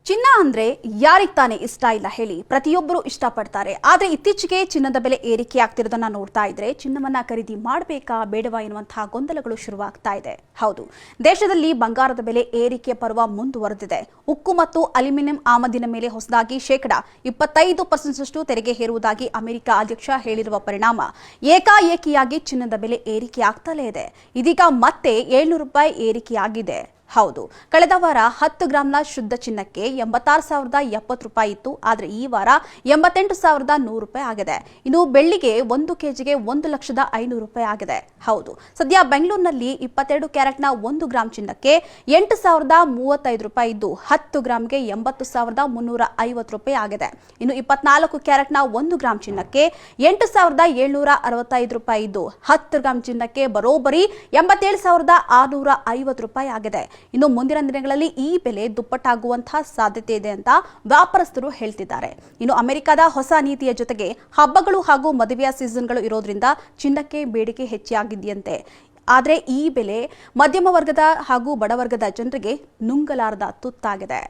ಚಿನ್ನ ಅಂದ್ರೆ ಯಾರಿಗೆ ತಾನೇ ಇಷ್ಟ ಇಲ್ಲ ಹೇಳಿ, ಪ್ರತಿಯೊಬ್ಬರು ಇಷ್ಟಪಡ್ತಾರೆ. ಆದರೆ ಇತ್ತೀಚೆಗೆ ಚಿನ್ನದ ಬೆಲೆ ಏರಿಕೆ ಆಗ್ತಿರೋದನ್ನ ನೋಡ್ತಾ ಇದ್ರೆ ಚಿನ್ನವನ್ನ ಖರೀದಿ ಮಾಡಬೇಕಾ ಬೇಡವಾ ಎನ್ನುವಂತಹ ಗೊಂದಲಗಳು ಶುರುವಾಗ್ತಾ ಇದೆ. ಹೌದು, ದೇಶದಲ್ಲಿ ಬಂಗಾರದ ಬೆಲೆ ಏರಿಕೆ ಪರ್ವ ಮುಂದುವರೆದಿದೆ. ಉಕ್ಕು ಮತ್ತು ಅಲ್ಯೂಮಿನಿಯಂ ಆಮದಿನ ಮೇಲೆ ಹೊಸದಾಗಿ 25% ತೆರಿಗೆ ಹೇರುವುದಾಗಿ ಅಮೆರಿಕ ಅಧ್ಯಕ್ಷ ಹೇಳಿರುವ ಪರಿಣಾಮ ಏಕಾಏಕಿಯಾಗಿ ಚಿನ್ನದ ಬೆಲೆ ಏರಿಕೆ ಆಗ್ತಲೇ ಇದೆ. ಇದೀಗ ಮತ್ತೆ ₹700 ಏರಿಕೆಯಾಗಿದೆ. ಹೌದು, ಕಳೆದ ವಾರ 10 ಗ್ರಾಂನ ಶುದ್ಧ ಚಿನ್ನಕ್ಕೆ ₹86,070 ಇತ್ತು. ಆದರೆ ಈ ವಾರ ₹88,100 ಆಗಿದೆ. ಇನ್ನು ಬೆಳ್ಳಿಗೆ 1 ಕೆಜಿಗೆ ₹1,05,000 ಆಗಿದೆ. ಹೌದು, ಸದ್ಯ ಬೆಂಗಳೂರಿನಲ್ಲಿ 22 ಕ್ಯಾರೆಟ್ನ 1 ಗ್ರಾಂ ಚಿನ್ನಕ್ಕೆ ₹8,035 ಇದ್ದು 10 ಗ್ರಾಂಗೆ ₹80,350 ಆಗಿದೆ. ಇನ್ನು 24 ಕ್ಯಾರೆಟ್ನ 1 ಗ್ರಾಂ ಚಿನ್ನಕ್ಕೆ ₹8,765 ಇದ್ದು 10 ಗ್ರಾಂ ಚಿನ್ನಕ್ಕೆ ಬರೋಬ್ಬರಿ ₹87,650 ಆಗಿದೆ. ಇನ್ನು ಮುಂದಿನ ದಿನಗಳಲ್ಲಿ ಈ ಬೆಲೆ ದುಪ್ಪಟ್ಟಾಗುವಂತಹ ಸಾಧ್ಯತೆ ಇದೆ ಅಂತ ವ್ಯಾಪಾರಸ್ಥರು ಹೇಳ್ತಿದ್ದಾರೆ. ಇನ್ನು ಅಮೆರಿಕದ ಹೊಸ ನೀತಿಯ ಜೊತೆಗೆ ಹಬ್ಬಗಳು ಹಾಗೂ ಮದುವೆಯ ಸೀಸನ್ಗಳು ಇರೋದ್ರಿಂದ ಚಿನ್ನಕ್ಕೆ ಬೇಡಿಕೆ ಹೆಚ್ಚಾಗಿದೆಯಂತೆ. ಆದರೆ ಈ ಬೆಲೆ ಮಧ್ಯಮ ವರ್ಗದ ಹಾಗೂ ಬಡವರ್ಗದ ಜನರಿಗೆ ನುಂಗಲಾರದ ತುತ್ತಾಗಿದೆ.